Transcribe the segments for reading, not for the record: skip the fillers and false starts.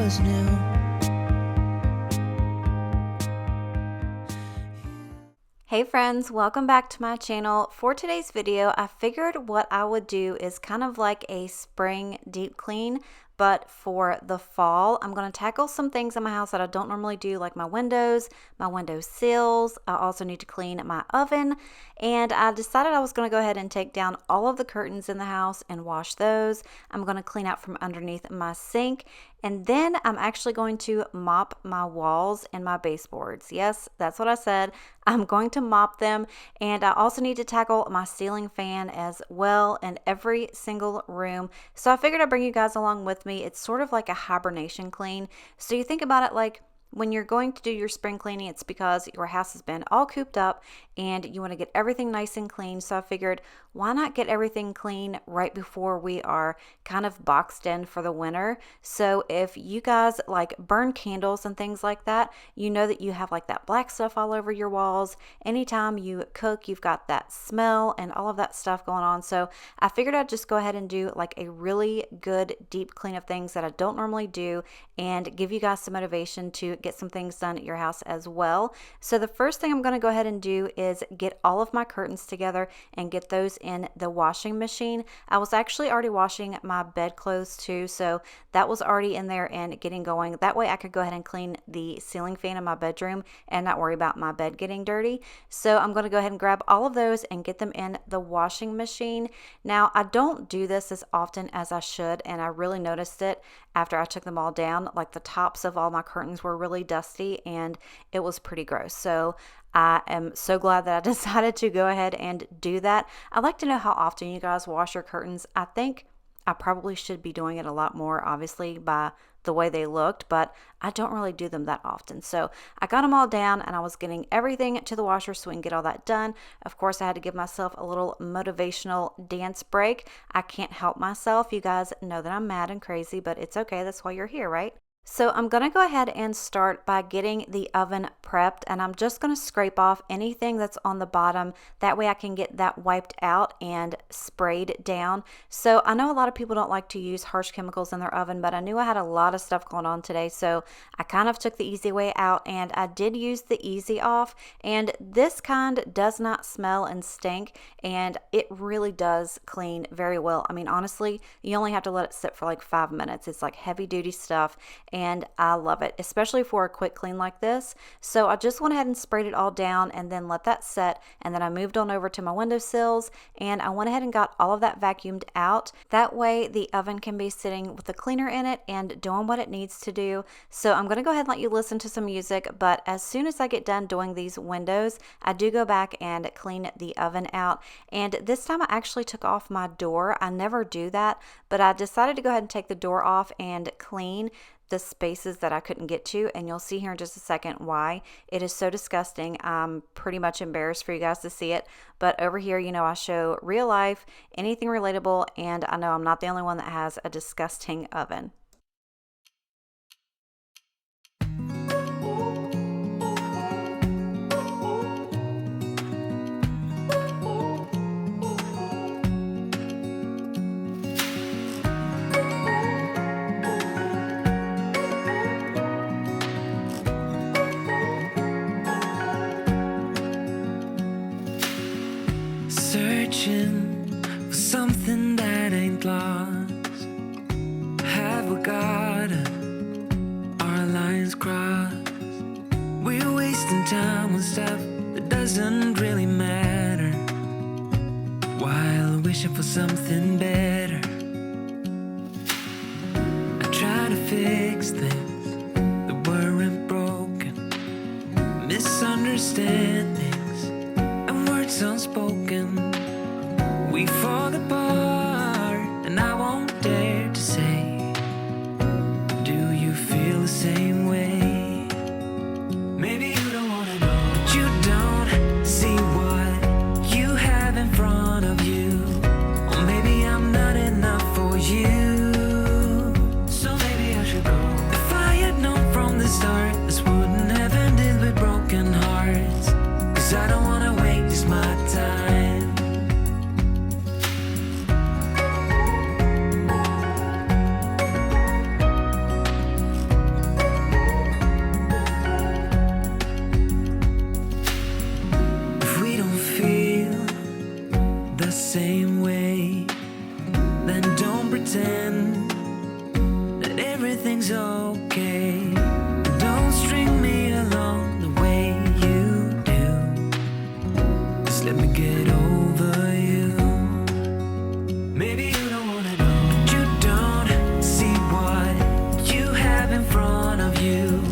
was new. Hey friends, welcome back to my channel. For today's video, I figured what I would do is kind of like a spring deep clean, but for the fall. I'm going to tackle some things in my house that I don't normally do, like my windows, my window sills. I also need to clean my oven, and I decided I was going to go ahead and take down all of the curtains in the house and wash those. I'm going to clean out from underneath my sink, and then I'm actually going to mop my walls and my baseboards. Yes, that's what I said. I'm going to mop them, and I also need to tackle my ceiling fan as well in every single room. So I figured I'd bring you guys along with me. It's sort of like a hibernation clean. So you think about it like when you're going to do your spring cleaning, it's because your house has been all cooped up and you want to get everything nice and clean. So I figured, why not get everything clean right before we are kind of boxed in for the winter? So if you guys like burn candles and things like that, you know that you have like that black stuff all over your walls. Anytime you cook, you've got that smell and all of that stuff going on. So I figured I'd just go ahead and do like a really good deep clean of things that I don't normally do and give you guys some motivation to get some things done at your house as well. So the first thing I'm going to go ahead and do is get all of my curtains together and get those in the washing machine. I was actually already washing my bedclothes too, so that was already in there and getting going. That way I could go ahead and clean the ceiling fan in my bedroom and not worry about my bed getting dirty. So I'm going to go ahead and grab all of those and get them in the washing machine. Now, I don't do this as often as I should, and I really noticed it after I took them all down. Like the tops of all my curtains were really dusty and it was pretty gross. So I am so glad that I decided to go ahead and do that. I'd like to know how often you guys wash your curtains. I think I probably should be doing it a lot more, obviously, by the way they looked, but I don't really do them that often. So I got them all down and I was getting everything to the washer so we can get all that done. Of course, I had to give myself a little motivational dance break. I can't help myself. You guys know that I'm mad and crazy, but it's okay. That's why you're here, right? So I'm going to go ahead and start by getting the oven prepped, and I'm just going to scrape off anything that's on the bottom. That way I can get that wiped out and sprayed down. So I know a lot of people don't like to use harsh chemicals in their oven, but I knew I had a lot of stuff going on today, so I kind of took the easy way out, and I did use the easy off, and this kind does not smell and stink, and it really does clean very well. I mean, honestly, you only have to let it sit for like 5 minutes. It's like heavy duty stuff, and I love it, especially for a quick clean like this. So I just went ahead and sprayed it all down and then let that set, and then I moved on over to my windowsills and I went ahead and got all of that vacuumed out. That way the oven can be sitting with the cleaner in it and doing what it needs to do. So I'm going to go ahead and let you listen to some music, but as soon as I get done doing these windows, I do go back and clean the oven out. And this time I actually took off my door. I never do that, but I decided to go ahead and take the door off and clean the spaces that I couldn't get to, and you'll see here in just a second why. It is so disgusting. I'm pretty much embarrassed for you guys to see it, but over here, you know, I show real life, anything relatable, and I know I'm not the only one that has a disgusting oven. Searching for something that ain't lost. Have we got it? Our lines crossed. We're wasting time on stuff that doesn't really matter, while wishing for something better. I try to fix things that weren't broken, misunderstandings and words unspoken. We fall apart, and I won't dare to say, do you feel the same way? Maybe you don't wanna know, but you don't see what you have in front of you. Or maybe I'm not enough for you, so maybe I should go. If I okay. Don't string me along the way you do. Just let me get over you. Maybe you don't wanna know. You don't see what you have in front of you.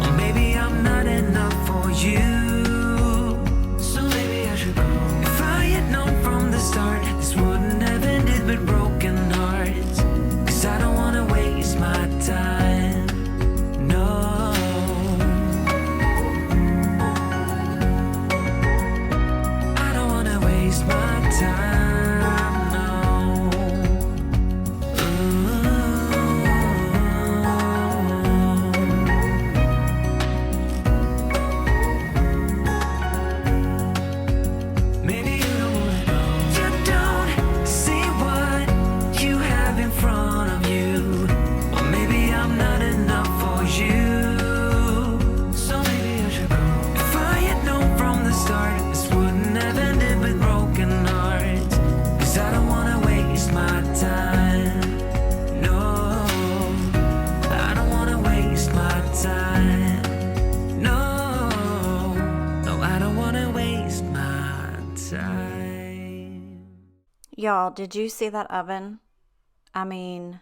Or maybe I'm not enough for you. So maybe I should go. If I had known from the start, this wouldn't have ended with broken hearts. 'Cause I don't wanna waste my time. No. I don't wanna waste my time. No. Maybe you don't wanna know. You don't see what you have in front of you. Or maybe I'm not enough for you. So maybe I should go. If I had known from the start, this wouldn't have ended with broken hearts. 'Cause I don't wanna waste my time. No, I don't wanna waste my time. No, no, I don't wanna waste my time. Y'all, did you see that oven? I mean,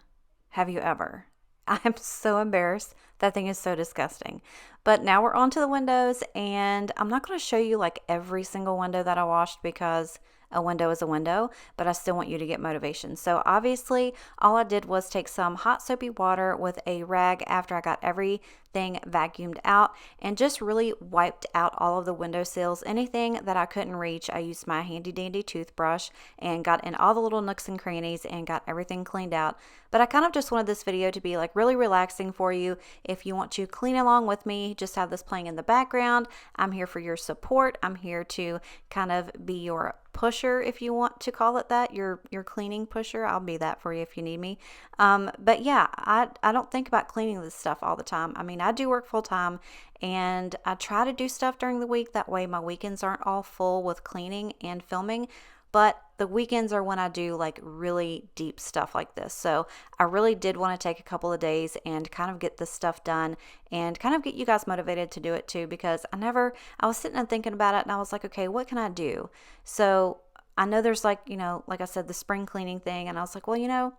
have you ever? I'm so embarrassed. That thing is so disgusting. But now we're on to the windows, and I'm not going to show you like every single window that I washed because a window is a window, but I still want you to get motivation. So obviously, all I did was take some hot soapy water with a rag after I got everything vacuumed out and just really wiped out all of the windowsills. Anything that I couldn't reach, I used my handy dandy toothbrush and got in all the little nooks and crannies and got everything cleaned out. But I kind of just wanted this video to be like really relaxing for you. If you want to clean along with me, just have this playing in the background. I'm here for your support. I'm here to kind of be your pusher, if you want to call it that, your cleaning pusher. I'll be that for you if you need me. But yeah, I don't think about cleaning this stuff all the time. I mean, I do work full time, and I try to do stuff during the week. That way my weekends aren't all full with cleaning and filming. But the weekends are when I do like really deep stuff like this. So I really did want to take a couple of days and kind of get this stuff done and kind of get you guys motivated to do it too, because I was sitting and thinking about it, and I was like, okay, what can I do? So I know there's like, like I said, the spring cleaning thing. And I was like, well,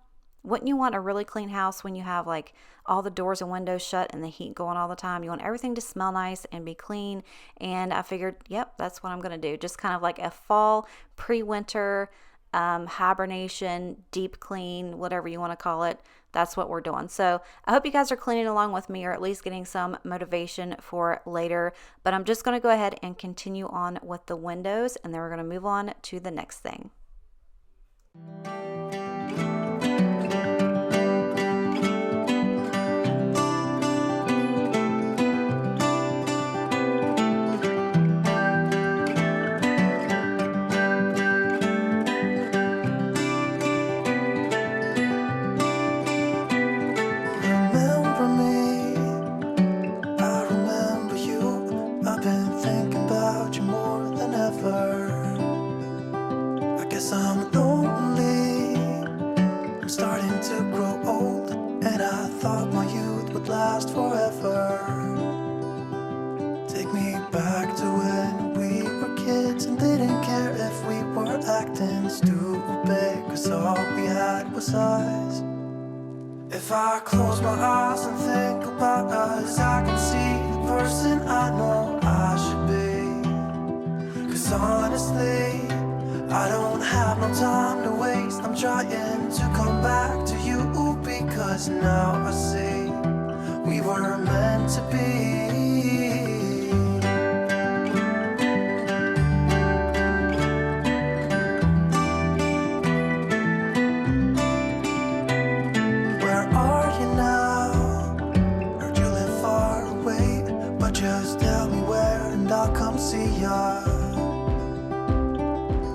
wouldn't you want a really clean house when you have like all the doors and windows shut and the heat going all the time? You want everything to smell nice and be clean. And I figured, yep, that's what I'm going to do. Just kind of like a fall, pre-winter, hibernation, deep clean, whatever you want to call it. That's what we're doing. So I hope you guys are cleaning along with me, or at least getting some motivation for later. But I'm just going to go ahead and continue on with the windows, and then we're going to move on to the next thing. If I close my eyes and think about us, I can see the person I know I should be. 'Cause honestly, I don't have no time to waste. I'm trying to come back to you, because now I see we were meant to be. See ya,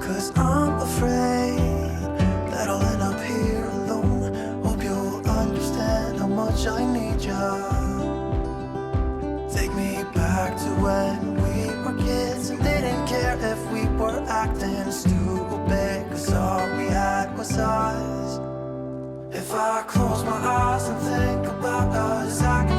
'cause I'm afraid that I'll end up here alone. Hope you'll understand how much I need ya. Take me back to when we were kids and didn't care if we were acting stupid, 'cause all we had was us. If I close my eyes and think about us, I can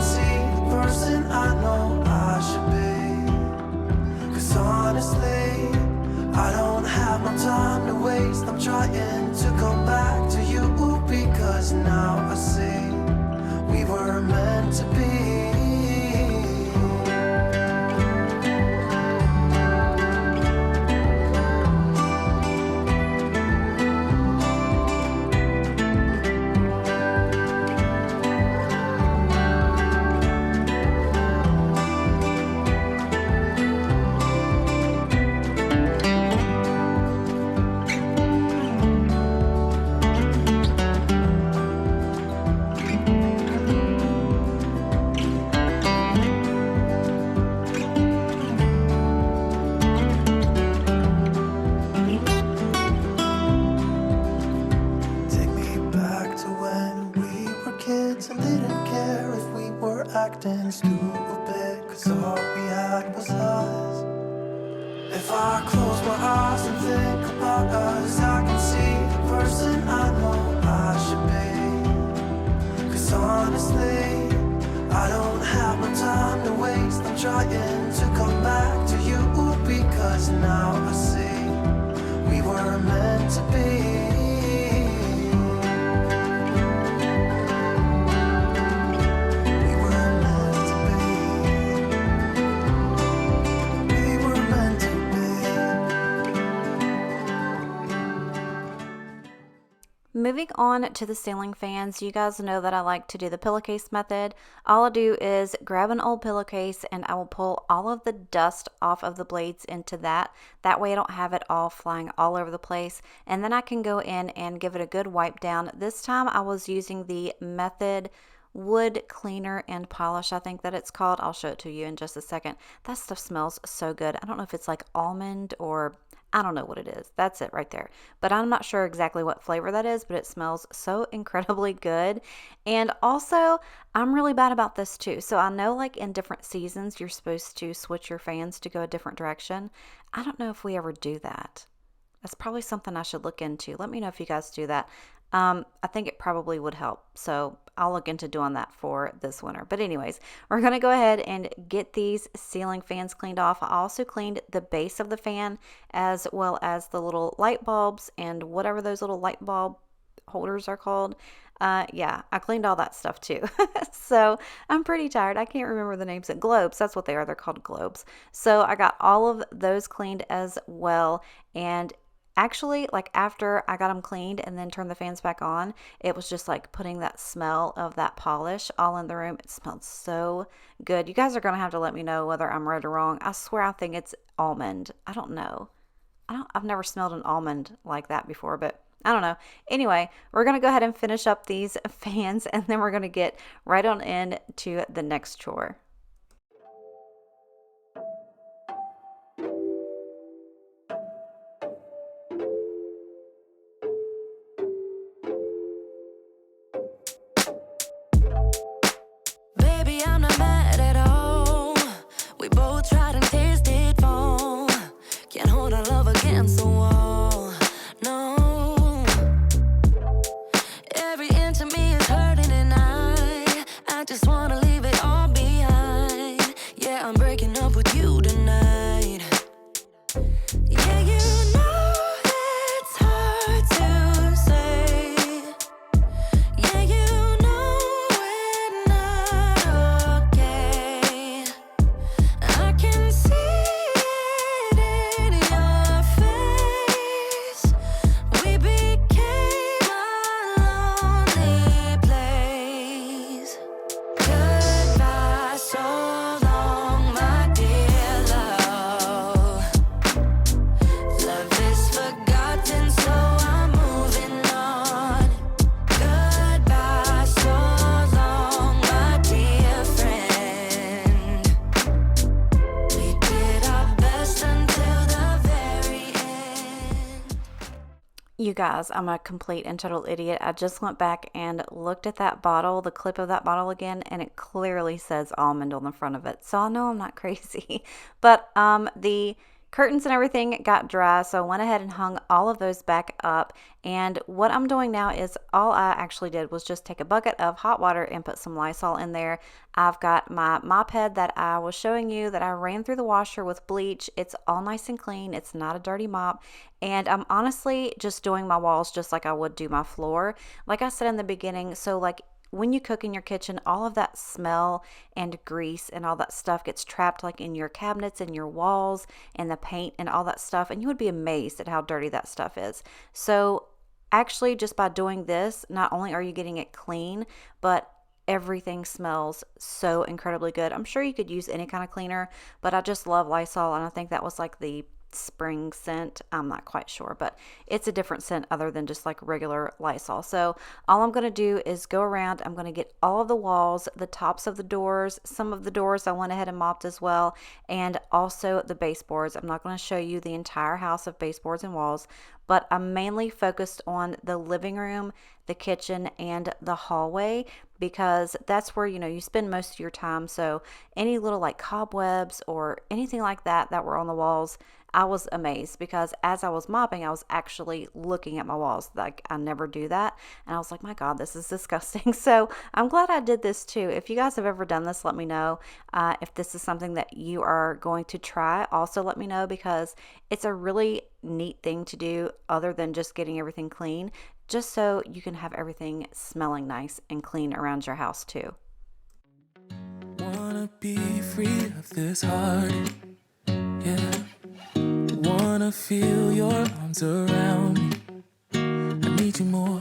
acting stupid, 'cause all we had was us. If I close my eyes and think about us, I can see the person I know I should be. 'Cause honestly, I don't have no time to waste. I'm trying to come back to you, because now I see we were meant to be. Moving on to the ceiling fans, you guys know that I like to do the pillowcase method. All I do is grab an old pillowcase and I will pull all of the dust off of the blades into that. That way I don't have it all flying all over the place. And then I can go in and give it a good wipe down. This time I was using the Method Wood Cleaner and Polish, I think that it's called. I'll show it to you in just a second. That stuff smells so good. I don't know if it's like almond or I don't know what it is. That's it right there. But I'm not sure exactly what flavor that is, but it smells so incredibly good. And also, I'm really bad about this too. So I know like in different seasons, you're supposed to switch your fans to go a different direction. I don't know if we ever do that. That's probably something I should look into. Let me know if you guys do that. I think it probably would help. So I'll look into doing that for this winter. But anyways, we're going to go ahead and get these ceiling fans cleaned off. I also cleaned the base of the fan as well as the little light bulbs and whatever those little light bulb holders are called. Yeah, I cleaned all that stuff too. So I'm pretty tired. I can't remember the names. Globes, that's what they are. They're called globes. So I got all of those cleaned as well. And actually, like after I got them cleaned and then turned the fans back on, it was just like putting that smell of that polish all in the room. It smelled so good. You guys are going to have to let me know whether I'm right or wrong. I swear I think it's almond. I don't know. I've never smelled an almond like that before, but I don't know. Anyway, we're going to go ahead and finish up these fans and then we're going to get right on into the next chore. Baby, I'm not mad at all. We both tried and tasted fall. Can't hold our love against the wall. No. Every inch of me is hurting and I just wanna leave it all behind. Yeah, I'm breaking up with you tonight. Yeah, you know it's hard to say. Yeah, you know we're not okay. I can see it in your face. We became a lonely place. Goodbye, so long, my dear love. Love is forgotten, so I'm moving on. Goodbye, so long, my dear friend. We did our best until the very end. You guys, I'm a complete and total idiot. I just went back and looked at that bottle, the clip of that bottle again, and it clearly says almond on the front of it. So I know I'm not crazy. But the curtains and everything got dry, so I went ahead and hung all of those back up. And what I'm doing now is all I actually did was just take a bucket of hot water and put some Lysol in there. I've got my mop head that I was showing you that I ran through the washer with bleach. It's all nice and clean. It's not a dirty mop. And I'm honestly just doing my walls just like I would do my floor. Like I said in the beginning, so like when you cook in your kitchen, all of that smell and grease and all that stuff gets trapped like in your cabinets and your walls and the paint and all that stuff. And you would be amazed at how dirty that stuff is. So actually just by doing this, not only are you getting it clean, but everything smells so incredibly good. I'm sure you could use any kind of cleaner, but I just love Lysol. And I think that was like the spring scent. I'm not quite sure, but it's a different scent other than just like regular Lysol. So all I'm going to do is go around. I'm going to get all of the walls, the tops of the doors, some of the doors I went ahead and mopped as well, and also the baseboards. I'm not going to show you the entire house of baseboards and walls, but I'm mainly focused on the living room, the kitchen, and the hallway because that's where, you spend most of your time. So any little like cobwebs or anything like that were on the walls, I was amazed because as I was mopping, I was actually looking at my walls. Like I never do that. And I was like, my God, this is disgusting. So I'm glad I did this too. If you guys have ever done this, let me know. If this is something that you are going to try, also let me know, because it's a really neat thing to do other than just getting everything clean, just so you can have everything smelling nice and clean around your house too. Wanna be free of this heart, yeah. Wanna feel your arms around me. I need you more,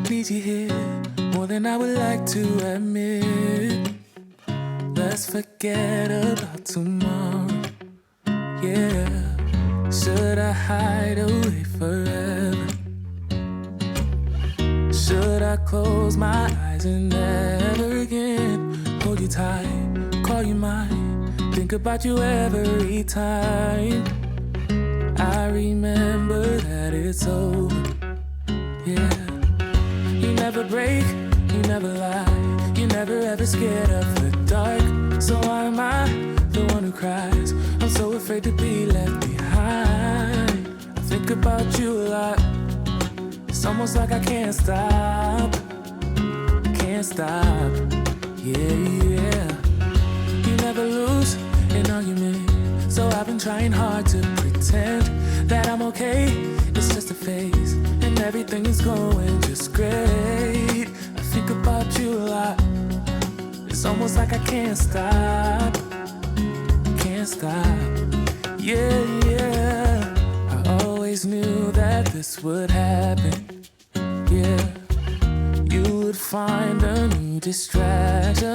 need you here, more than I would like to admit. Let's forget about tomorrow, yeah. Should I hide away forever? Should I close my eyes and never again hold you tight, call you mine, think about you every time? I remember that it's over, yeah. You never break, you never lie, you never ever scared of the dark. So why am I the one who cries? I'm so afraid to be left behind. I think about you a lot, it's almost like I can't stop, yeah. You never lose an argument, so I've been trying hard to pretend that I'm okay. It's just a phase, and everything is going just great. I think about you a lot, it's almost like I can't stop, yeah. I always knew that this would happen, yeah. You would find a new distraction.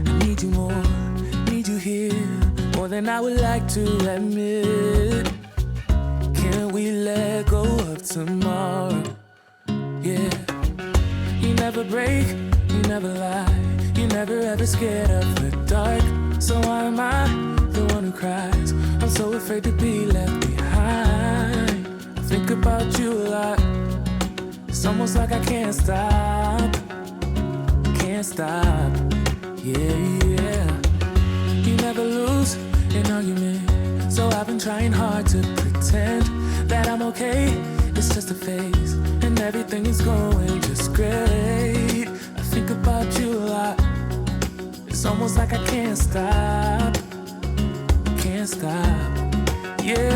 I need you more, need you here, more than I would like to admit. Can we let go of tomorrow, yeah. You never break, you never lie, you never ever scared of the dark. So why am I the one who cries? I'm so afraid to be left behind. I think about you a lot, it's almost like I can't stop, yeah. You never lose an argument, so I've been trying hard to pretend that I'm okay. It's just a phase, and everything is going just great. I think about you a lot, it's almost like I can't stop, yeah.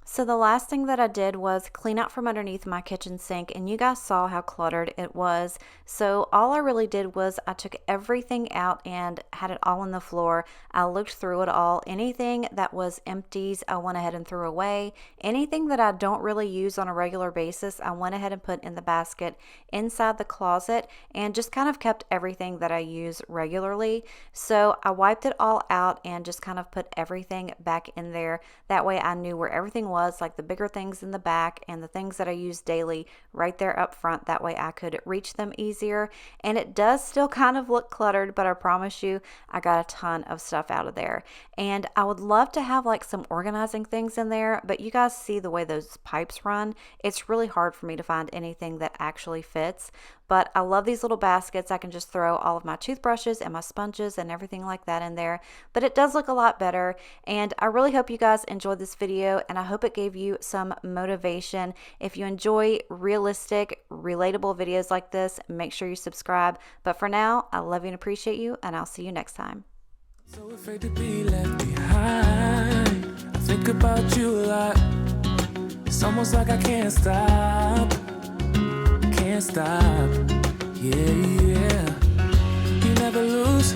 So the last thing that I did was clean out from underneath my kitchen sink, and you guys saw how cluttered it was. So all I really did was I took everything out and had it all on the floor. I looked through it all. Anything that was empties, I went ahead and threw away. Anything that I don't really use on a regular basis, I went ahead and put in the basket inside the closet, and just kind of kept everything that I use regularly. So I wiped it all out and just kind of put everything back in there. That way I knew where everything was, like the bigger things in the back and the things that I use daily right there up front. That way I could reach them easier. And it does still kind of look cluttered, but I promise you I got a ton of stuff out of there. And I would love to have like some organizing things in there, but you guys see the way those pipes run. It's really hard for me to find anything that actually fits. But I love these little baskets. I can just throw all of my toothbrushes and my sponges and everything like that in there. But it does look a lot better. And I really hope you guys enjoyed this video, and I hope it gave you some motivation. If you enjoy realistic, relatable videos like this, make sure you subscribe. But for now, I love you and appreciate you, and I'll see you next time. So afraid to be left behind. I think about you a lot. It's almost like I can't stop, yeah. You never lose